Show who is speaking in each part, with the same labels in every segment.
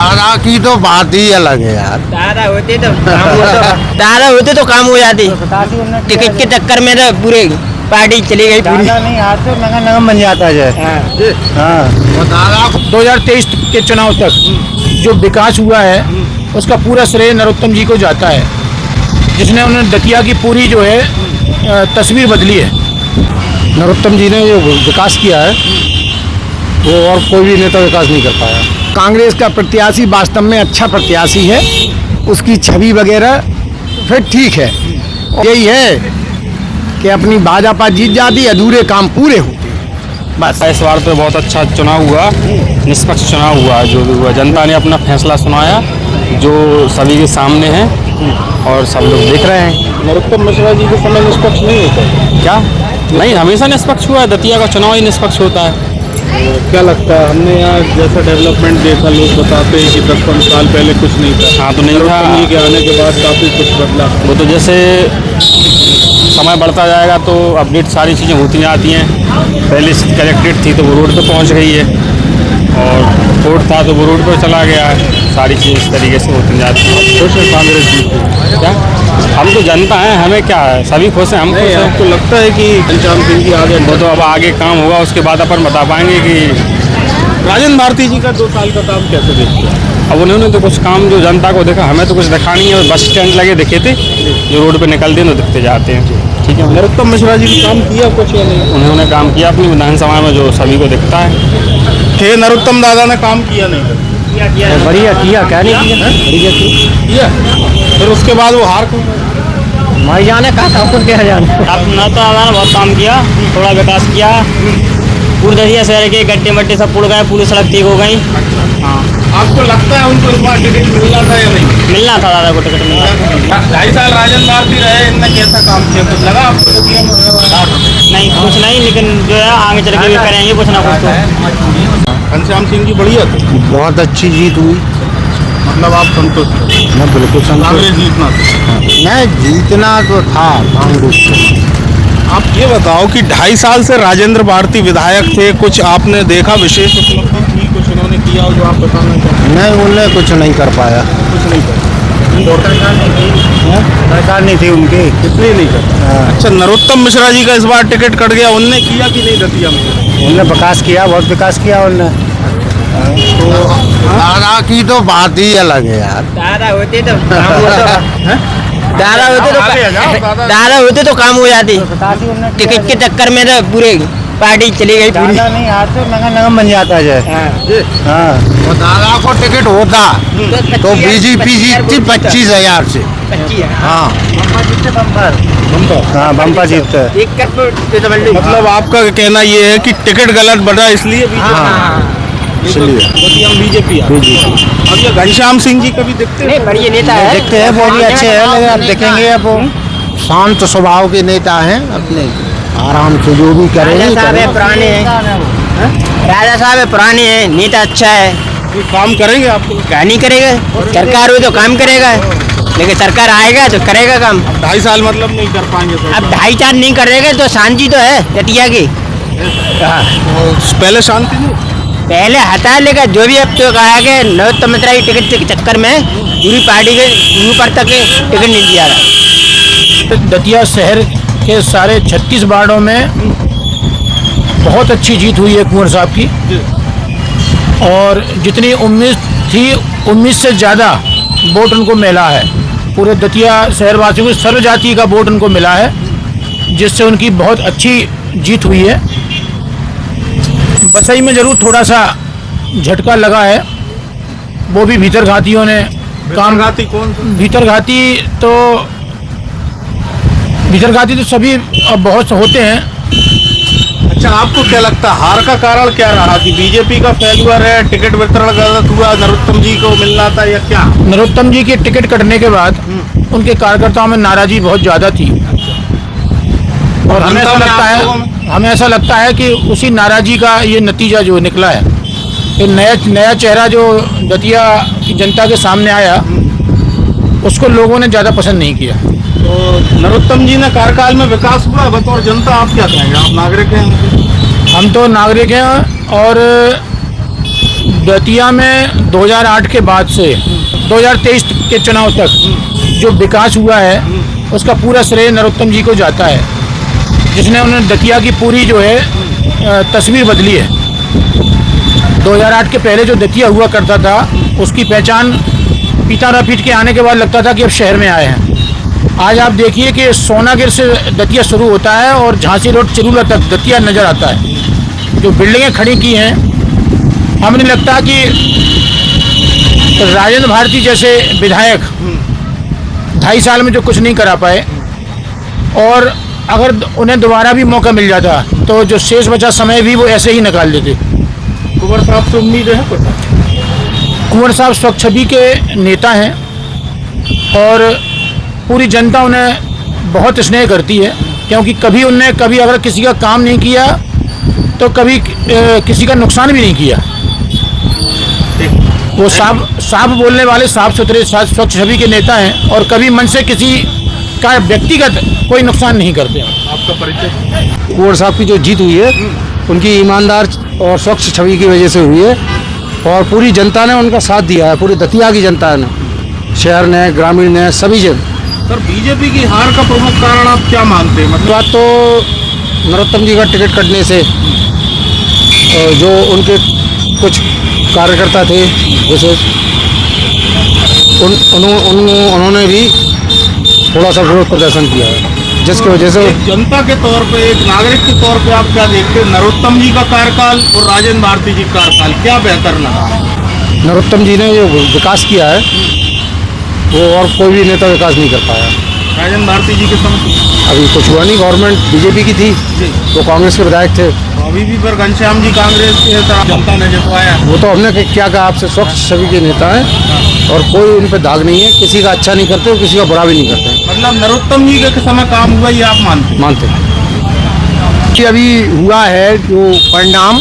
Speaker 1: दादा की तो बात ही अलग है यार।
Speaker 2: दादा होते तो काम हो जाती। टिकट के चक्कर में तो पूरे पार्टी चली गई पूरी।
Speaker 1: नहीं हाथ से नंगा नंगा बन जाता है। हाँ। दादा
Speaker 3: 2023 के चुनाव तक जो विकास हुआ है उसका पूरा श्रेय नरोत्तम जी को जाता है, जिसने उन्होंने दतिया की पूरी जो है तस्वीर बदली है।
Speaker 1: नरोत्तम जी ने जो विकास किया है वो और कोई भी नेता विकास नहीं कर पाया। कांग्रेस का प्रत्याशी वास्तव में अच्छा प्रत्याशी है, उसकी छवि वगैरह फिर ठीक है। यही है कि अपनी भाजपा जीत जाती, अधूरे काम पूरे होते। बस
Speaker 4: इस बार तो बहुत अच्छा चुनाव हुआ, निष्पक्ष चुनाव हुआ। जो भी हुआ जनता ने अपना फैसला सुनाया जो सभी के सामने है और सब लोग देख रहे हैं।
Speaker 1: नरोत्तम मिश्रा जी के समय निष्पक्ष नहीं होता
Speaker 4: क्या नहीं, हमेशा निष्पक्ष हुआ है। दतिया का चुनाव ही निष्पक्ष होता है।
Speaker 1: क्या लगता है? हमने यहाँ जैसा डेवलपमेंट देखा, लोग बताते हैं कि 10-15 साल पहले कुछ नहीं था।
Speaker 4: हाँ तो नहीं था,
Speaker 1: नरोत्तम जी के आने के बाद काफ़ी कुछ बदला।
Speaker 4: वो तो जैसे समय बढ़ता जाएगा तो अपडेट सारी चीज़ें होती जाती हैं। पहले कलेक्ट्रेट थी तो वो रोड पे पहुंच गई है, और कोर्ट था तो वो रोड पर चला गया है। सारी चीज़ इस तरीके से होती जाती है।
Speaker 1: खुश है कांग्रेस जी?
Speaker 4: क्या हम तो जनता हैं, हमें क्या है, सभी खुश हैं। हम खुश हैं।
Speaker 1: आपको लगता है कि घनश्याम सिंह जी आगे?
Speaker 4: वो तो अब आगे काम होगा, उसके बाद अपन बता पाएंगे कि
Speaker 1: राजेंद्र भारती जी का 2 साल का काम कैसे देखते हैं?
Speaker 4: अब उन्होंने तो कुछ काम जो जनता को देखा, हमें तो कुछ दिखा नहीं है। बस स्टैंड लगे दिखे थे जो रोड पे निकलते हैं तो दिखते जाते हैं। ठीक है,
Speaker 1: नरोत्तम मिश्रा जी ने काम किया कुछ या नहीं?
Speaker 4: उन्होंने काम किया अपनी विधानसभा में जो सभी को दिखता है।
Speaker 1: थे नरोत्तम दादा ने काम किया नहीं?
Speaker 3: बढ़िया किया, क्या नहीं किया?
Speaker 1: किया। फिर उसके बाद वो हार क्यों?
Speaker 3: मैं जाने कहा था अपन क्या जाने।
Speaker 2: अपना तो दादा ने बहुत काम किया, थोड़ा विकास किया। पूरे दतिया शहर के गड्ढे मड्ढे सब पुड़ गए, पूरी सड़क ठीक हो गई।
Speaker 1: आपको लगता है उनको इस बार टिकट मिलना था या नहीं?
Speaker 2: मिलना था दादा को टिकट मिलना।
Speaker 1: 2.5 साल राजेंद्र भारती रहे, इनने कैसा काम किया? कुछ लगा आपको?
Speaker 2: नहीं कुछ नहीं, लेकिन जो है आगे चल के भी करेंगे कुछ ना कुछ तो।
Speaker 1: घनश्याम सिंह जी बढ़िया थे,
Speaker 3: बहुत अच्छी जीत हुई।
Speaker 1: मतलब आप संतुष्ट थे?
Speaker 3: मैं बिल्कुल
Speaker 1: कांग्रेस जीतना था।
Speaker 3: नहीं, जीतना तो था कांग्रेस को।
Speaker 1: आप ये बताओ कि 2.5 साल से राजेंद्र भारती विधायक थे, कुछ आपने देखा विशेष उपलब्धि थी कुछ उन्होंने किया हो जो आप बताना चाहें?
Speaker 3: नहीं, उन्होंने कुछ नहीं कर पाया।
Speaker 1: कुछ नहीं करा।
Speaker 3: सरकार नहीं थी उनकी,
Speaker 1: इसलिए नहीं करा। अच्छा, नरोत्तम मिश्रा जी का इस बार टिकट कट गया, उनने किया कि नहीं दतिया में?
Speaker 3: उन्होंने विकास किया, बहुत विकास किया उन्होंने।
Speaker 1: दादा की तो बात ही अलग है यार।
Speaker 2: दादा होते तो दादा होते तो काम हो जाती। टिकट के चक्कर में तो पूरे पार्टी चली गई पूरी।
Speaker 3: नहीं, हाथ से नंगा नंगा बन जाता है। हाँ।
Speaker 1: और दादा को टिकट होता तो बीजेपी जीतती 25,000 से। हाँ
Speaker 3: हाँ, बम्पर जीतता है।
Speaker 1: मतलब आपका कहना ये है कि टिकट गलत बढ़ा इसलिए बीजेपी। अब ये घनश्याम सिंह जी कभी दिखते हैं?
Speaker 2: बढ़िया नेता है,
Speaker 3: देखते हैं, वो भी अच्छे हैं, लेकिन आप देखेंगे अब वो
Speaker 1: शांत स्वभाव के नेता हैं, अपने आराम से जो भी करेंगे।
Speaker 2: राजा साहब है, पुराने हैं। राजा साहब है, पुराने हैं, नेता अच्छा है।
Speaker 1: कोई काम करेंगे आपको?
Speaker 2: क्या नहीं करेगा, सरकार हुई तो काम करेगा, लेकिन सरकार आएगा तो करेगा काम।
Speaker 1: 2.5 साल मतलब नहीं कर पाएंगे तो?
Speaker 2: अब 2.5-4 नहीं करेगा तो शांति तो है दतिया की।
Speaker 1: पहले शांति नहीं?
Speaker 2: पहले हटा लेगा जो भी। अब तो कहा कि नरोत्तम मिश्रा की टिकट के चक्कर में पूरी पार्टी के ऊपर तक टिकट नहीं दिया रहा।
Speaker 3: दतिया शहर के सारे 36 वार्डों में बहुत अच्छी जीत हुई है कुंवर साहब की, और जितनी उम्मीद थी उम्मीद से ज़्यादा वोट उनको मिला है। पूरे दतिया शहरवासियों को सर्व जाति का वोट उनको मिला है, जिससे उनकी बहुत अच्छी जीत हुई है। बसई में जरूर थोड़ा सा झटका लगा है, वो भी भीतर घातियों ने काम।
Speaker 1: घाती कौन?
Speaker 3: भीतर घाती तो सभी बहुत होते हैं।
Speaker 1: अच्छा, आपको क्या लगता है हार का कारण क्या रहा? कि बीजेपी का फेल्यूर है, टिकट वितरण गलत हुआ, नरोत्तम जी को मिलना था, या क्या?
Speaker 3: नरोत्तम जी के टिकट कटने के बाद उनके कार्यकर्ताओं में नाराजगी बहुत ज़्यादा थी, और हमें ऐसा लगता है कि उसी नाराजगी का ये नतीजा जो निकला है, कि नया चेहरा जो दतिया की जनता के सामने आया, उसको लोगों ने ज़्यादा पसंद नहीं किया।
Speaker 1: तो नरोत्तम जी ने कार्यकाल में विकास हुआ बतौर जनता, आप क्या कहेंगे? आप नागरिक हैं?
Speaker 3: हम तो नागरिक हैं, और दतिया में 2008 के बाद से 2023 के चुनाव तक जो विकास हुआ है उसका पूरा श्रेय नरोत्तम जी को जाता है, जिसने उन्होंने दतिया की पूरी जो है तस्वीर बदली है। 2008 के पहले जो दतिया हुआ करता था उसकी पहचान पीतारापीठ के आने के बाद लगता था कि अब शहर में आए हैं। आज आप देखिए कि सोनागिर से दतिया शुरू होता है और झांसी रोड चिरूला तक दतिया नज़र आता है। जो बिल्डिंगें खड़ी की हैं, हमें लगता कि राजेंद्र भारती जैसे विधायक 2.5 साल में जो कुछ नहीं करा पाए, और अगर उन्हें दोबारा भी मौका मिल जाता तो जो शेष बचा समय भी वो ऐसे ही निकाल देते।
Speaker 5: कुंवर साहब से उम्मीद है कुछ?
Speaker 3: कुंवर साहब स्वच्छ छवि के नेता हैं और पूरी जनता उन्हें बहुत स्नेह करती है, क्योंकि कभी अगर किसी का काम नहीं किया तो कभी किसी का नुकसान भी नहीं किया। वो साफ बोलने वाले, साफ सुथरे, स्वच्छ छवि के नेता हैं और कभी मन से किसी का व्यक्तिगत कोई नुकसान नहीं करते।
Speaker 5: आपका परिचय?
Speaker 1: कुंवर साहब की जो जीत हुई है उनकी ईमानदार और स्वच्छ छवि की वजह से हुई है, और पूरी जनता ने उनका साथ दिया है, पूरी दतिया की जनता ने, शहर ने, ग्रामीण ने, सभी जन।
Speaker 5: सर, बीजेपी की हार का प्रमुख कारण आप क्या मानते हैं? मतलब
Speaker 1: बात तो नरोत्तम जी का टिकट कटने से जो उनके कुछ कार्यकर्ता थे जैसे उन्होंने भी थोड़ा सा विरोध प्रदर्शन किया है, जिसकी वजह से
Speaker 5: एक जनता के तौर पे, एक नागरिक के तौर पे आप क्या देखते हैं? नरोत्तम जी का कार्यकाल और राजेंद्र भारती जी का कार्यकाल क्या बेहतर लगा?
Speaker 1: नरोत्तम जी ने जो विकास किया है वो और कोई भी नेता विकास नहीं कर पाया।
Speaker 5: राजेंद्र भारती जी के समय
Speaker 1: अभी कुछ हुआ नहीं, गवर्नमेंट बीजेपी की थी, वो कांग्रेस के विधायक थे।
Speaker 5: अभी भी पर घनश्याम जी कांग्रेस के तरफ जनता ने जितवाया।
Speaker 1: वो तो हमने क्या कहा आपसे, स्वच्छ छवि के नेता हैं और कोई उन पर दाग नहीं है, किसी का अच्छा नहीं करते और किसी का बुरा भी नहीं करते।
Speaker 5: मतलब नरोत्तम जी के समय काम हुआ, ये आप मानते
Speaker 1: हैं कि अभी हुआ है जो परिणाम,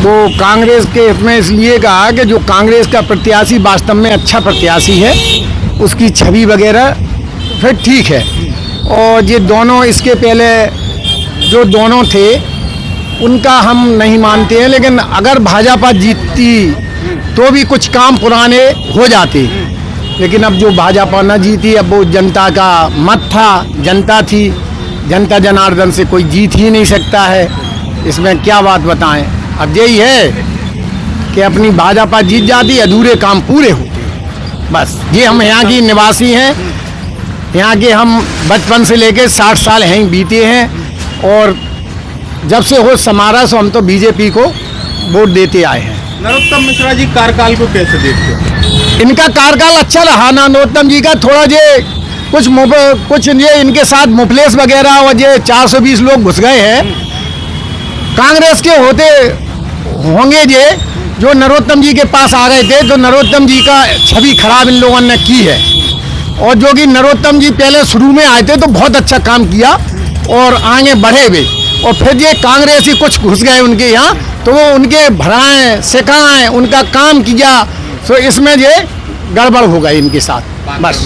Speaker 1: वो कांग्रेस के हित में इसलिए कहा कि जो कांग्रेस का प्रत्याशी वास्तव में अच्छा प्रत्याशी है, उसकी छवि वगैरह फिर ठीक है। और ये दोनों इसके पहले जो दोनों थे उनका हम नहीं मानते हैं, लेकिन अगर भाजपा जीतती तो भी कुछ काम पुराने हो जाते, लेकिन अब जो भाजपा न जीती, अब वो जनता का मत था, जनता थी, जनता जनार्दन से कोई जीत ही नहीं सकता है। इसमें क्या बात बताएं। अब यही है कि अपनी भाजपा जीत जाती, अधूरे काम पूरे होते। बस ये हम यहाँ की निवासी हैं, यहाँ के हम बचपन से लेकर 60 साल यहीं बीते हैं, और जब से होश संभाला सो हम तो बीजेपी को वोट देते आए हैं।
Speaker 5: नरोत्तम मिश्रा जी कार्यकाल को कैसे देखते हैं?
Speaker 1: इनका कार्यकाल अच्छा रहा। नरोत्तम जी का थोड़ा ये कुछ ये इनके साथ मुफलेस वगैरह और ये 420 लोग घुस गए हैं कांग्रेस के होते होंगे, ये जो नरोत्तम जी के पास आ गए थे, तो नरोत्तम जी का छवि खराब इन लोगों ने की है। और जो कि नरोत्तम जी पहले शुरू में आए थे तो बहुत अच्छा काम किया और आगे बढ़े भी, और फिर ये कांग्रेसी कुछ घुस गए उनके यहाँ, तो वो उनके भराएं सिखाएं, उनका काम किया, तो इसमें ये गड़बड़ हो गई इनके साथ। बस।